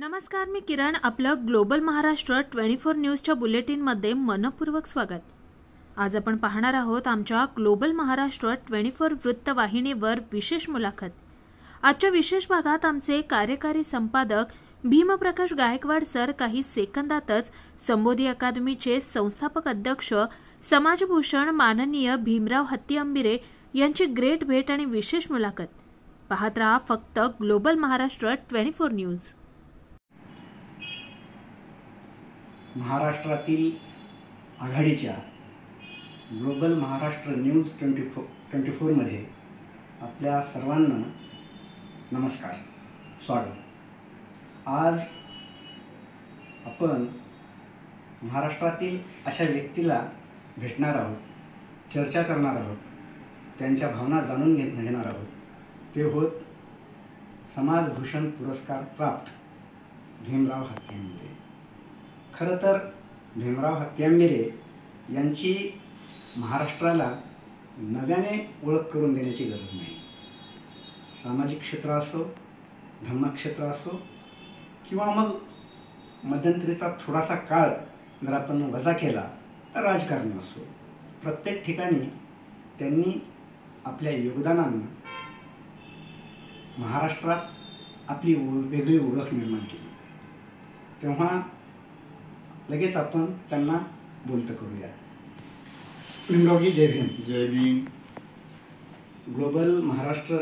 नमस्कार, मी किरण. आपलं ग्लोबल महाराष्ट्र 24 न्यूजच्या बुलेटिनमध्ये मनपूर्वक स्वागत. आज आपण पाहणार आहोत आमच्या ग्लोबल महाराष्ट्र 24 वृत्तवाहिनीवर विशेष मुलाखत. आजच्या विशेष भागात आमचे कार्यकारी संपादक भीमप्रकाश गायकवाड सर काही सेकंदातच संबोधी अकादमीचे संस्थापक अध्यक्ष समाजभूषण माननीय भीमराव हत्तीअंबिरे यांची ग्रेट भेट आणि विशेष मुलाखत. पाहत रहा फक्त ग्लोबल महाराष्ट्र 24 न्यूज. महाराष्ट्रातील आघाडीच्या ग्लोबल महाराष्ट्र न्यूज 24 मध्ये आपल्या सर्वांना नमस्कार, स्वागत. आज आपण महाराष्ट्रातील अशा व्यक्तीला भेटणार आहोत, चर्चा करणार आहोत, त्यांच्या भावना जाणून घेणार आहोत. ते होत समाजभूषण पुरस्कार प्राप्त भीमराव हत्तीअंबिरे. खरं तर भीमराव हत्तीअंबिरे यांची महाराष्ट्राला नव्याने ओळख करून देण्याची गरज नाही. सामाजिक क्षेत्र असो, धर्मक्षेत्र असो, किंवा मग मध्यंतरीचा थोडासा काळ जर आपण वजा केला तर राजकारण असो, प्रत्येक ठिकाणी त्यांनी आपल्या योगदानानं महाराष्ट्रात आपली वेगळी ओळख निर्माण केली. तेव्हा लगेच आपण त्यांना बोलतं करूया. भीमरावजी, जय भीम. जय भीम. ग्लोबल महाराष्ट्र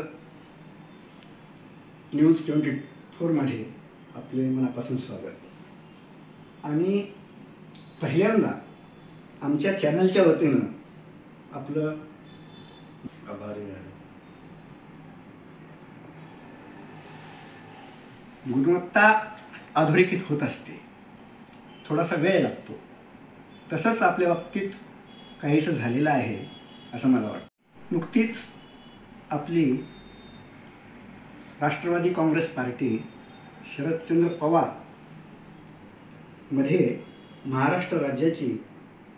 न्यूज 24 मध्ये आपले मनापासून स्वागत. आणि पहिल्यांदा आमच्या चॅनलच्या वतीनं आपलं आभारी आहे. गुणवत्ता अधोरेखित होत असते, थोडासा वेळ लागतो. तसंच आपल्या बाबतीत काहीसं झालेलं आहे असं मला वाटतं. नुकतीच आपली राष्ट्रवादी काँग्रेस पार्टी शरदचंद्र पवार मध्ये महाराष्ट्र राज्याची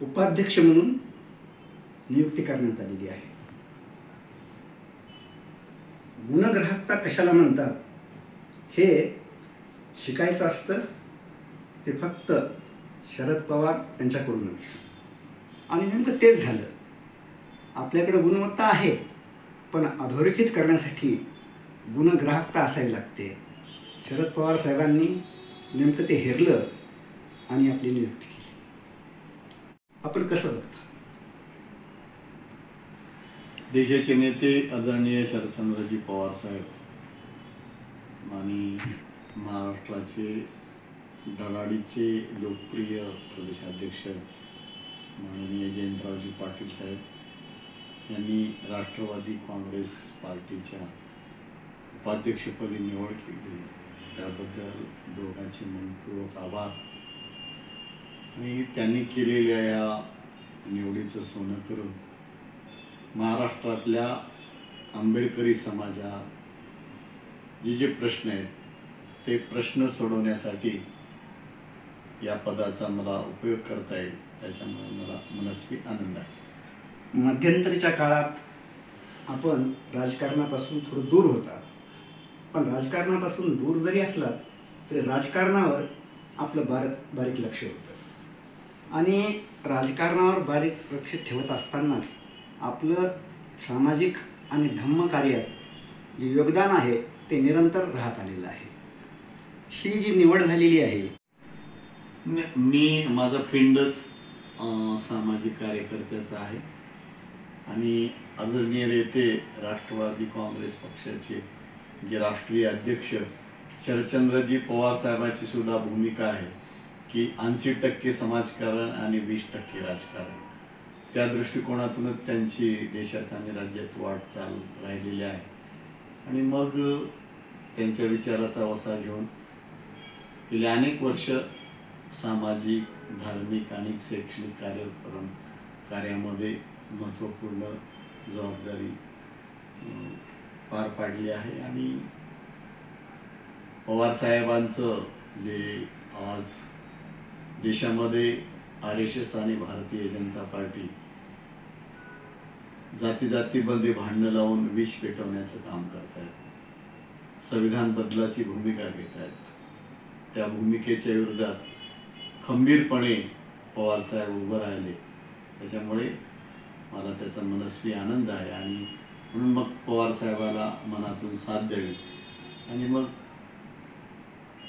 उपाध्यक्ष म्हणून नियुक्ती करण्यात आलेली आहे. गुणग्राहकता कशाला म्हणतात हे शिकायचं असतं, ते फक्त शरद पवार यांच्याकडूनच. आणि नेमकं तेच झालं. आपल्याकडे गुणवत्ता आहे, पण अधोरेखित करण्यासाठी गुणग्राहकता असावी लागते. शरद पवार साहेबांनी नेमकं ते हेरलं आणि आपली नियुक्ती केली. आपण कसं बघता? देशाचे नेते आदरणीय शरदचंद्रजी पवार साहेब आणि महाराष्ट्राचे धडाडीचे लोकप्रिय प्रदेशाध्यक्ष माननीय जयंतरावजी पाटील साहेब यांनी राष्ट्रवादी काँग्रेस पार्टीच्या उपाध्यक्षपदी निवड केली. त्याबद्दल दोघांचे मनपूर्वक आभार. आणि त्यांनी केलेल्या या निवडीचं सोनं करून महाराष्ट्रातल्या आंबेडकरी समाजात जे प्रश्न आहेत ते प्रश्न सोडवण्यासाठी या पदाचा मला उपयोग करता येईल, त्याच्यामुळे मला मनस्वी आनंद आहे. मध्यंतरीच्या काळात आपण राजकारणापासून थोडं दूर होता, पण राजकारणापासून दूर जरी असलात तरी राजकारणावर आपलं बारीक लक्ष होतं. आणि राजकारणावर बारीक लक्ष ठेवत असतानाच आपलं सामाजिक आणि धम्म कार्यात जे योगदान आहे ते निरंतर राहत आलेलं आहे. ही जी निवड झालेली आहे, मी माझा पिंडच सामाजिक कार्यकर्त्याचा आहे. आणि आदरणीय नेते राष्ट्रवादी काँग्रेस पक्षाचे जे राष्ट्रीय अध्यक्ष शरदचंद्रजी पवार साहेबांची सुद्धा भूमिका आहे की 80% समाजकारण आणि 20% राजकारण. त्या दृष्टिकोनातूनच त्यांची देशात आणि राज्यात वाटचाल राहिलेली आहे. आणि मग त्यांच्या विचाराचा वसा घेऊन गेली अनेक वर्ष सामाजिक, धार्मिक आणि शैक्षणिक कार्यामध्ये महत्त्वपूर्ण जबाबदारी पार पाडली आहे. आणि पवार साहेबांचं जे आज देशामध्ये RSS आणि भारतीय जनता पार्टी जातीबंदी भांडणं लावून विष पेटवण्याचं काम करत आहेत, संविधान बदलाची भूमिका घेत आहेत. त्या भूमिकेच्या विरोधात खंबीरपणे पवारसाहेब उभं राहिले. त्याच्यामुळे मला त्याचा मनस्वी आनंद आहे आणि म्हणून मग पवारसाहेबाला मनातून साथ द्यावी आणि मग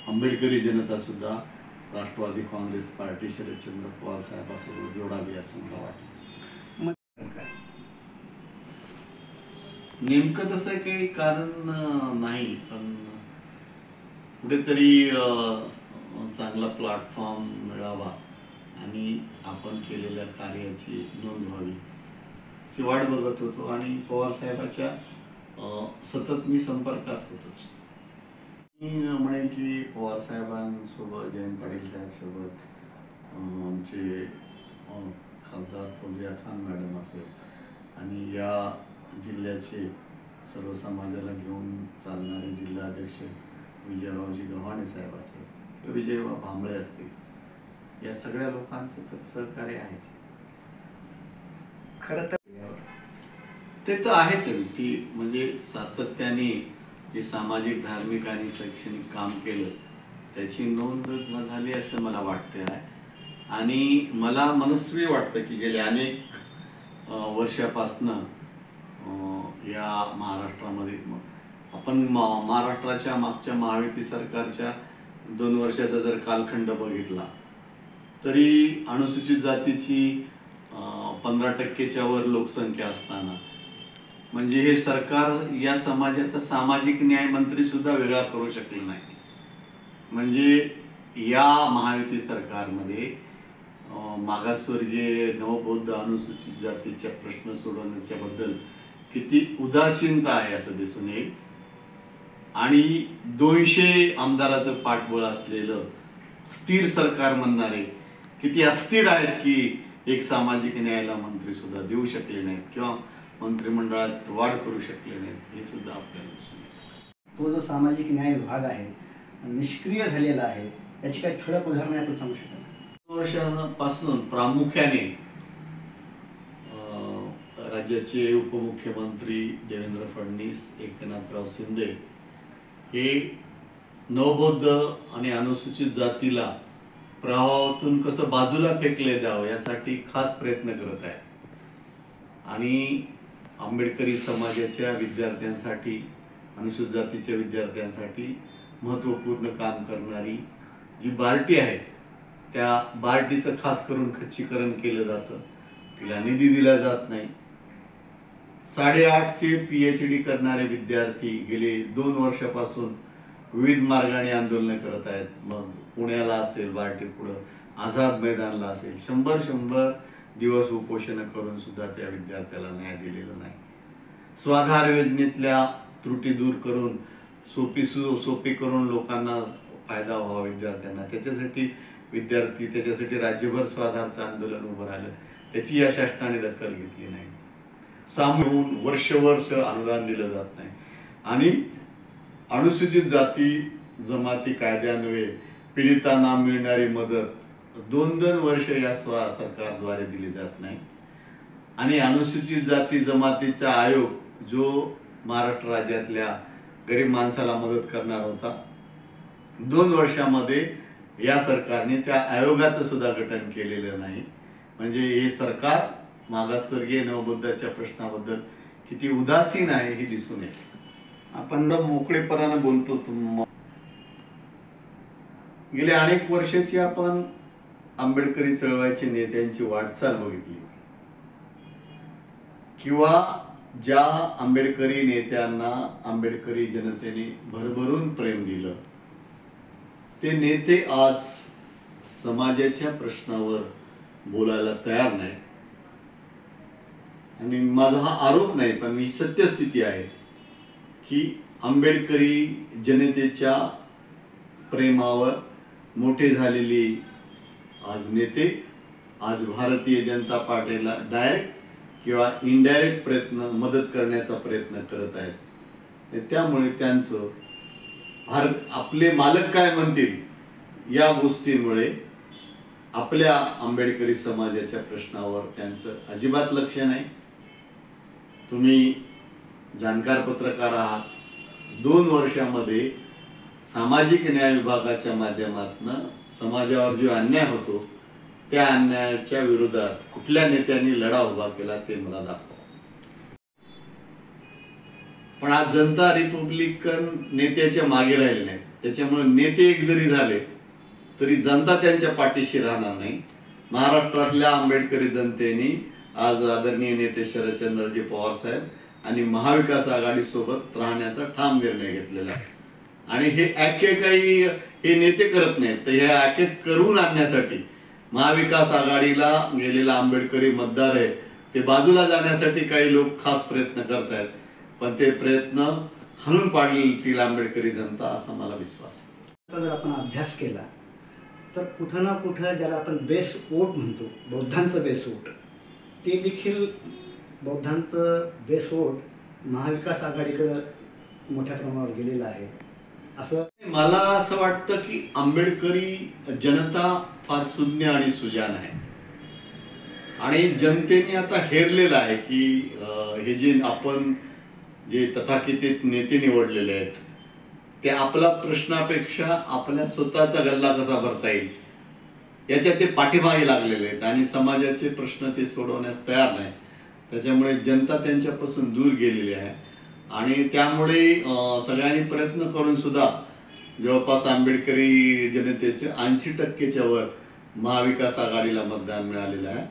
आंबेडकरी जनतासुद्धा राष्ट्रवादी काँग्रेस पार्टी शरदचंद्र पवार साहेबांसोबत जोडावी असं मला वाटतं. नेमकं तसं काही कारण नाही, पण कुठेतरी चांगला प्लॅटफॉर्म मिळावा आणि आपण केलेल्या कार्याची नोंद व्हावी अशी वाट बघत होतो आणि पवार साहेबाच्या सतत मी संपर्कात होतोच. मी म्हणेल की पवार साहेबांसोबत, जयंत पाटील साहेबसोबत आमचे खासदार फौजिया खान मॅडम असेल आणि या जिल्ह्याचे सर्व समाजाला घेऊन चालणारे जिल्हाध्यक्ष विजयरावजी गव्हाणे साहेब असेल किंवा विजय भांबळे असतील, या सगळ्या लोकांचं तर सहकार्य आहेच. खरं तर ते तर आहेच की म्हणजे सातत्याने जे सामाजिक, धार्मिक आणि शैक्षणिक काम केलं त्याची नोंद न झाली असं मला वाटते आहे. आणि मला मनस्वी वाटतं की गेल्या अनेक वर्षापासनं या महाराष्ट्रामध्ये आपण महाराष्ट्राच्या मागच्या महायुती सरकारच्या 2 वर्षाचा जर कालखंड बघितला तरी अनुसूचित जातीची 15% वर लोकसंख्या असताना म्हणजे हे सरकार या समाजाचा सामाजिक न्याय मंत्री सुद्धा वेगळा करू शकले नाही. म्हणजे या महायुती सरकारमध्ये मागासवर्गीय, नवबौद्ध, अनुसूचित जातीच्या प्रश्न सोडवण्याच्या बद्दल किती उदासीनता आहे असं दिसून येईल. आणि 200 आमदाराचं पाठबळ असलेलं स्थिर सरकार म्हणणारे किती अस्थिर आहेत की एक सामाजिक न्यायाला मंत्री सुद्धा देऊ शकले नाहीत किंवा मंत्रिमंडळात वाढ करू शकले नाहीत, हे सुद्धा आपल्याला दिसून येतं. तो जो सामाजिक न्याय विभाग आहे निष्क्रिय झालेला आहे, याची काही ठळक उदाहरणे आपण सांगू शकतो? वर्षापासून प्रामुख्याने राज्याचे उपमुख्यमंत्री देवेंद्र फडणवीस, एकनाथराव शिंदे हे नवबौद्ध आणि अनुसूचित जातीला प्रवाहातून कसं बाजूला फेकले द्यावं यासाठी खास प्रयत्न करत आहे. आणि आंबेडकरी समाजाच्या विद्यार्थ्यांसाठी, अनुसूचित जातीच्या विद्यार्थ्यांसाठी महत्त्वपूर्ण काम करणारी जी बार्टी आहे त्या बार्टीचं खास करून खच्चीकरण केलं जातं, तिला निधी दिला जात नाही. 850 PhD करणारे विद्यार्थी गेले 2 वर्षापासून विविध मार्गाने आंदोलन करत आहेत. मग पुण्याला असेल, बार्टी पुढं आझाद मैदानला असेल, 100 दिवस उपोषण करून सुद्धा त्या विद्यार्थ्याला न्याय दिलेला नाही. स्वाधार योजनेतल्या त्रुटी दूर करून सोपी करून लोकांना फायदा व्हावा विद्यार्थ्यांना, त्याच्यासाठी विद्यार्थी, त्याच्यासाठी राज्यभर स्वाधारचं आंदोलन उभं राहिलं, त्याची या शासनाने दखल घेतली नाही. सामून वर्ष अनुदान दिलं जात नाही. आणि अनुसूचित जाती जमाती कायद्यान्वये पीडितांना मिळणारी मदत 2 वर्ष या सरकारद्वारे दिली जात नाही. आणि अनुसूचित जाती जमातीचा आयोग जो महाराष्ट्र राज्यातल्या गरीब माणसाला मदत करणार होता, 2 वर्षामध्ये या सरकारने त्या आयोगाचं सुद्धा गठन केलेलं नाही. म्हणजे हे सरकार मागासवर्गीय, नवबौद्धाच्या प्रश्नाबद्दल किती उदासीन आहे हे दिसून येते. आपण मोकळेपणानं बोलतो. गेल्या अनेक वर्षाची आपण आंबेडकरी चळवळीच्या नेत्यांची वाटचाल बघितली किंवा ज्या आंबेडकरी नेत्यांना आंबेडकरी जनतेने भरभरून प्रेम दिलं ते नेते आज समाजाच्या प्रश्नावर बोलायला तयार नाही. आणि माझा हा आरोप नाही, पण ही सत्यस्थिती आहे की आंबेडकरी जनतेच्या प्रेमावर मोठे झालेली आज नेते आज भारतीय जनता पार्टीला डायरेक्ट किंवा इनडायरेक्ट मदत करण्याचा प्रयत्न करत आहेत. त्यामुळे त्यांचं आपले मालक काय म्हणतील या गोष्टीमुळे आपल्या आंबेडकरी समाजाच्या प्रश्नावर त्यांचं अजिबात लक्ष नाही. तुम्ही जाणकार पत्रकार आहात. 2 वर्षामध्ये सामाजिक न्याय विभागाच्या माध्यमातून समाजावर जो अन्याय होतो त्या अन्यायाच्या विरोधात कुठल्या नेत्यांनी लढा उभा केला ते मला दाखवा. पण आज जनता रिपब्लिकन नेत्याच्या मागे राहिले नाहीत. त्याच्यामुळे नेते एक जरी झाले तरी जनता त्यांच्या पाठीशी राहणार नाही. महाराष्ट्रातल्या आंबेडकरी जनतेने आज आदरणीय नेते शरदचंद्रजी पवार साहेब आणि महाविकास आघाडी सोबत राहण्याचा ठाम निर्णय घेतलेला आहे. आणि हे काही हे नेते करत नाहीत, तर हे करून आणण्यासाठी महाविकास आघाडीला गेलेला आंबेडकरी मतदार आहे ते बाजूला जाण्यासाठी काही लोक खास प्रयत्न करत आहेत. पण ते प्रयत्न हाणून पाडतील आंबेडकरी जनता असा मला विश्वास आहे. जर आपण अभ्यास केला तर कुठं ना कुठं ज्याला आपण बेस वोट म्हणतो, बौद्धांचं बेस वोट, ते देखील बौद्धांचं बेस वोट महाविकास आघाडीकडं मोठ्या प्रमाणावर गेलेलं आहे. असं मला असं वाटतं की आंबेडकरी जनता फार शून्य आणि सुजान आहे आणि जनतेने आता हेरलेलं आहे की हे जे आपण जे तथाकथित नेते निवडलेले आहेत ते आपला प्रश्नापेक्षा आपल्या स्वतःचा गल्ला कसा भरता येईल याच्यात ते पाठीमागे लागलेले आहेत आणि समाजाचे प्रश्न ते सोडवण्यास तयार नाही. त्याच्यामुळे जनता त्यांच्यापासून दूर गेलेली आहे आणि त्यामुळे सगळ्यांनी प्रयत्न करून सुद्धा जवळपास आंबेडकरी जनतेचे 80% वर महाविकास आघाडीला मतदान मिळालेलं आहे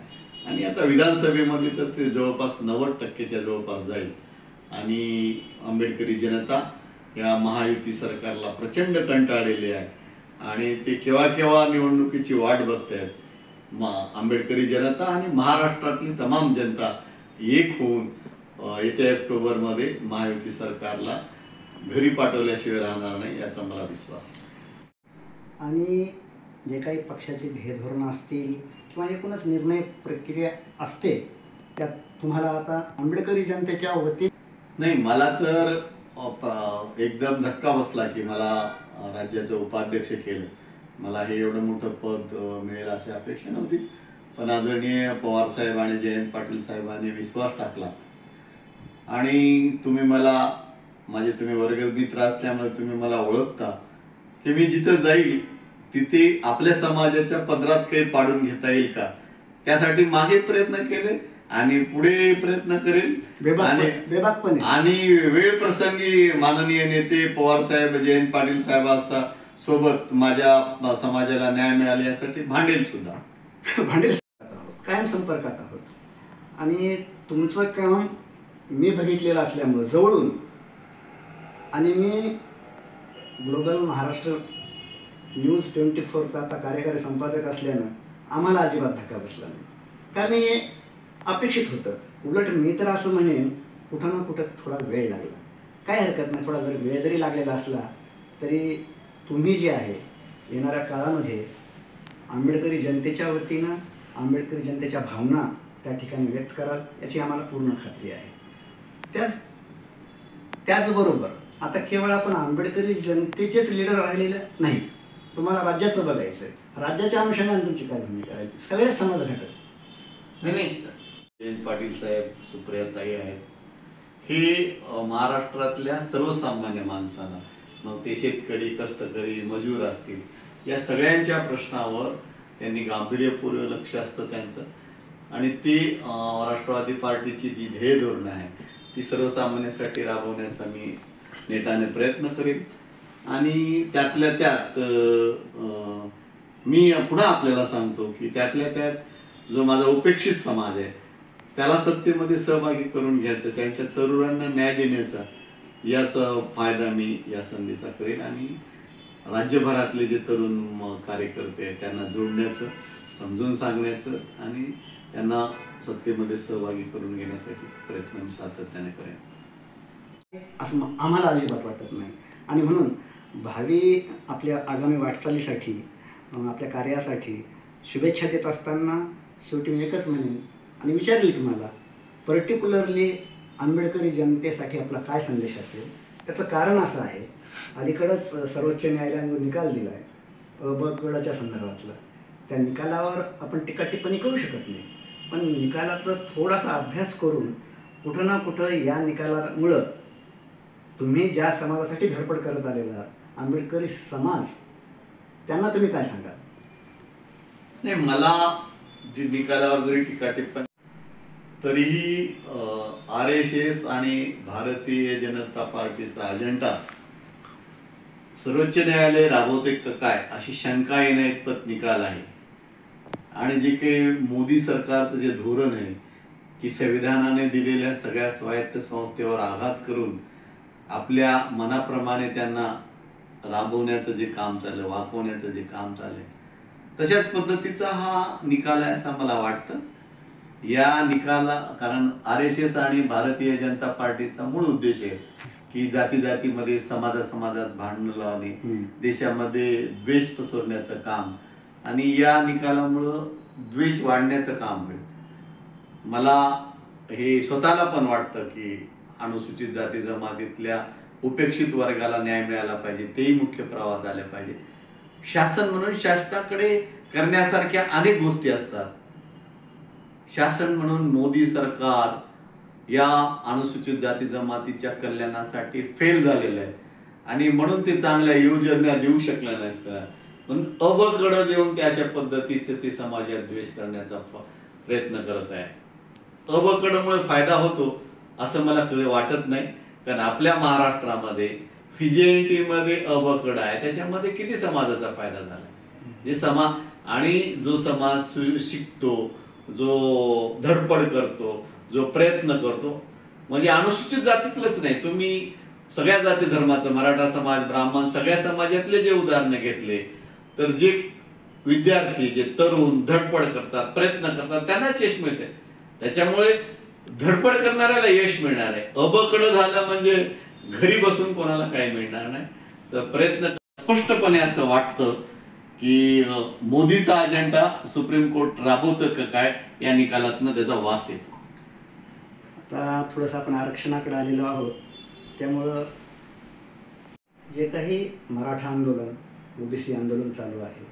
आणि आता विधानसभेमध्ये तर ते जवळपास 90% जवळपास जाईल. आणि आंबेडकरी जनता या महायुती सरकारला प्रचंड कंटाळलेली आहे आणि ते केव्हा निवडणुकीची वाट बघतायत. आंबेडकरी जनता आणि महाराष्ट्रातली तमाम जनता एक होऊन येत्या ऑक्टोबरमध्ये महायुती सरकारला घरी पाठवल्याशिवाय राहणार नाही याचा मला विश्वास आहे. आणि जे काही पक्षाची ध्येय धोरणं असतील किंवा एकूणच निर्णय प्रक्रिया असते त्यात तुम्हाला आता आंबेडकरी जनतेच्या वतीने नाही, मला तर एकदम धक्का बसला की मला राज्याचं उपाध्यक्ष केलं. मला हे एवढं मोठं पद मिळेल अशी अपेक्षा नव्हती. पण आदरणीय पवार साहेब आणि जयंत पाटील साहेबांनी विश्वास टाकला आणि तुम्ही वर्गमित्र असल्यामुळे तुम्ही मला ओळखता की मी जिथं जाईल तिथे आपल्या समाजाच्या पदरात काही पाडून घेता येईल का त्यासाठी मागे प्रयत्न केले आणि पुढे प्रयत्न करेल आणि वेळ प्रसंगी माननीय नेते पवार साहेब जयंत पाटील साहेबांचा सोबत माझ्या समाजाला न्याय मिळाला यासाठी भांडेल कायम संपर्कात आहोत. आणि तुमचं काम मी बघितलेलं असल्यामुळं जवळून आणि मी ग्लोबल महाराष्ट्र न्यूज 24चा आता कार्यकारी संपादक असल्यानं आम्हाला अजिबात धक्का बसला नाही. कारण हे अपेक्षित होतं. उलट मी तर असं म्हणेन कुठं ना कुठं थोडा वेळ लागला, काय हरकत नाही. थोडा जर वेळ जरी लागलेला असला तरी तुम्ही जे आहे येणाऱ्या काळामध्ये आंबेडकरी जनतेच्या वतीनं आंबेडकरी जनतेच्या भावना त्या ठिकाणी व्यक्त कराल याची आम्हाला पूर्ण खात्री आहे. त्याचबरोबर आता केवळ आपण आंबेडकरी जनतेचेच लीडर राहिलेले नाही, तुम्हाला राज्याचं बघायचं आहे. राज्याच्या अनुषंगाने तुमची काय भूमिका आहे? सगळे समाज घटक नाही जयंत पाटील साहेब, सुप्रियाताई आहेत, हे महाराष्ट्रातल्या सर्वसामान्य माणसांना, मग ते शेतकरी, कष्टकरी, मजूर असतील, या सगळ्यांच्या प्रश्नावर त्यांनी गांभीर्यपूर्वक लक्ष असतं त्यांचं. आणि ती राष्ट्रवादी पार्टीची जी ध्येय धोरणं आहे ती सर्वसामान्यांसाठी राबवण्याचा मी नेटाने प्रयत्न करेन. आणि त्यातल्या त्यात मी पुन्हा आपल्याला सांगतो की त्यातल्या त्यात जो माझा उपेक्षित समाज आहे त्याला सत्तेमध्ये सहभागी करून घ्यायचं, त्यांच्या तरुणांना न्याय देण्याचा याचा फायदा मी या संधीचा करेन. आणि राज्यभरातले जे तरुण कार्यकर्ते आहेत त्यांना जोडण्याचं, समजून सांगण्याचं आणि त्यांना सत्तेमध्ये सहभागी करून घेण्यासाठी प्रयत्न मी सातत्याने करेन असं आम्हाला अजिबात वाटत नाही. आणि म्हणून भावी आपल्या आगामी वाटचालीसाठी आपल्या कार्यासाठी शुभेच्छा देत असताना शेवटी मी एकच म्हणेन आणि विचारली तुम्हाला पर्टिक्युलरली आंबेडकरी जनतेसाठी आपला काय संदेश असेल. त्याचं कारण असं आहे, अलीकडंच सर्वोच्च न्यायालयाने निकाल दिला आहे ब गटाच्या संदर्भातला. त्या निकालावर आपण टीका टिप्पणी करू शकत नाही, पण निकालाचा थोडासा अभ्यास करून कुठं ना कुठं या निकालामुळं तुम्ही ज्या समाजासाठी धडपड करत आलेला आंबेडकरी समाज, त्यांना तुम्ही काय सांगाल? नाही, मला जी निकालावर जरी टीका टिप्पणी तरीही RSS आणि भारतीय जनता पार्टीचा अजेंडा सर्वोच्च न्यायालय राबवते काय अशी शंका येण्याइतपत निकाल आहे. आणि जे काही मोदी सरकारचं जे धोरण आहे की संविधानाने दिलेल्या सगळ्या स्वायत्त संस्थेवर आघात करून आपल्या मनाप्रमाणे त्यांना राबवण्याचं जे काम चाललं, वाकवण्याचं जे काम चाललंय, तशाच पद्धतीचा हा निकाल आहे असं मला वाटतं. या निकाला कारण RSS आणि भारतीय जनता पार्टीचा मूळ उद्देश आहे की जाती जातीमध्ये समाजात भांडण लावणे, देशामध्ये द्वेष पसरवण्याचं काम, आणि या निकालामुळं द्वेष वाढण्याचं काम होईल. मला हे स्वतःला पण वाटतं की अनुसूचित जाती जमातीतल्या उपेक्षित वर्गाला न्याय मिळाला पाहिजे, तेही मुख्य प्रवाहात आले पाहिजे. शासन म्हणून शासनाकडे करण्यासारख्या अनेक गोष्टी असतात. शासन म्हणून मोदी सरकार या अनुसूचित जाती जमातीच्या कल्याणासाठी फेल झालेलं आहे आणि म्हणून ते चांगल्या योजना देऊ शकल्या नसतात. पण अबकडं देऊन त्या अशा पद्धतीचे ते समाजात द्वेष करण्याचा प्रयत्न करत आहे. अबकडमुळे फायदा होतो असं मला कधी वाटत नाही, कारण आपल्या महाराष्ट्रामध्ये FJNT मध्ये अबकड आहे, त्याच्यामध्ये किती समाजाचा फायदा झाला. जे समाज आणि जो समाज शिकतो, जो धडपड करतो, जो प्रयत्न करतो, म्हणजे अनुसूचित जातीतलंच नाही, तुम्ही सगळ्या जाती धर्माचं, मराठा समाज, ब्राह्मण, सगळ्या समाजातले जे उदाहरण घेतले तर जे विद्यार्थी, जे तरुण धडपड करतात, प्रयत्न करतात, त्यांनाच यश मिळते. त्याच्यामुळे धडपड करणाऱ्याला यश मिळणार आहे. अबकड झालं म्हणजे घरी बसून कोणाला काही मिळणार नाही. तर प्रयत्न स्पष्टपणे असं वाटतं की मोदीचा अजेंडा सुप्रीम कोर्ट राबवतं का काय, या निकालातनं त्याचा वास येतो. आता थोडंसं आपण आरक्षणाकडे आलेलो आहोत, त्यामुळं जे काही मराठा आंदोलन, OBC आंदोलन चालू आहे,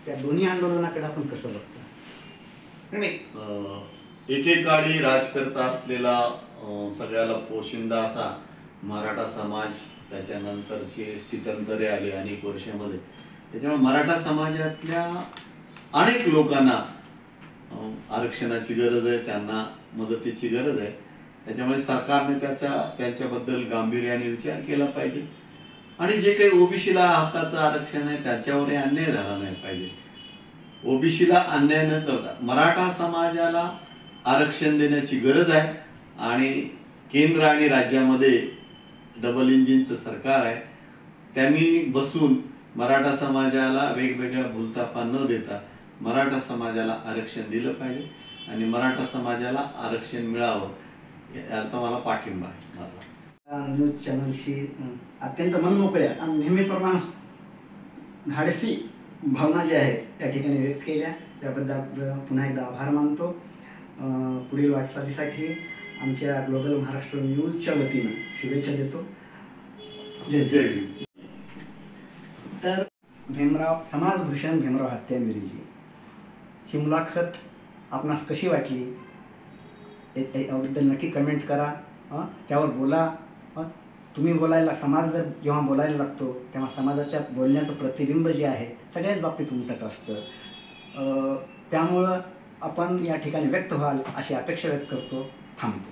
त्या दोन्ही आंदोलनाकडे आपण कसं बघता? नाही, एकेकाळी राजकर्ता असलेला सगळ्याला पोशिंदा असा मराठा समाज, त्याच्यानंतरचे स्थित्यंतरे आले अनेक वर्षामध्ये, त्याच्यामुळे मराठा समाजातल्या अनेक लोकांना आरक्षणाची गरज आहे, त्यांना मदतीची गरज आहे. त्याच्यामुळे सरकारने त्यांच्याबद्दल गांभीर्याने विचार केला पाहिजे आणि जे काही OBCला हक्काचं आरक्षण आहे त्याच्यावरही अन्याय झाला नाही पाहिजे. OBCला अन्याय न करता मराठा समाजाला आरक्षण देण्याची गरज आहे आणि केंद्र आणि राज्यामध्ये डबल इंजिनचं सरकार आहे, त्यांनी बसून मराठा समाजाला वेगवेगळ्या भूलथापा न देता मराठा समाजाला आरक्षण दिलं पाहिजे आणि मराठा समाजाला आरक्षण मिळावं याचा मला पाठिंबा आहे माझा. न्यूज चॅनलशी अत्यंत मनमोकळ्या आणि नेहमीप्रमाणे धाडसी भावना ज्या आहेत या ठिकाणी व्यक्त केल्या, त्याबद्दल पुन्हा एकदा आभार मानतो. पुढील वाटचालीसाठी आमच्या ग्लोबल महाराष्ट्र न्यूजच्या वतीनं शुभेच्छा देतो. जय जय. तर समाजभूषण भीमराव हत्यामिरीजी, ही मुलाखत आपणास कशी वाटली याबद्दल नक्की कमेंट करा, त्यावर बोला. तुम्ही बोलायला, समाज जर जेव्हा बोलायला लागतो तेव्हा समाजाच्या बोलण्याचं प्रतिबिंब जे आहे सगळ्याच बाबतीत उमटत असतं. त्यामुळं आपण या ठिकाणी व्यक्त व्हाल अशी अपेक्षा व्यक्त करतो. थांबतो.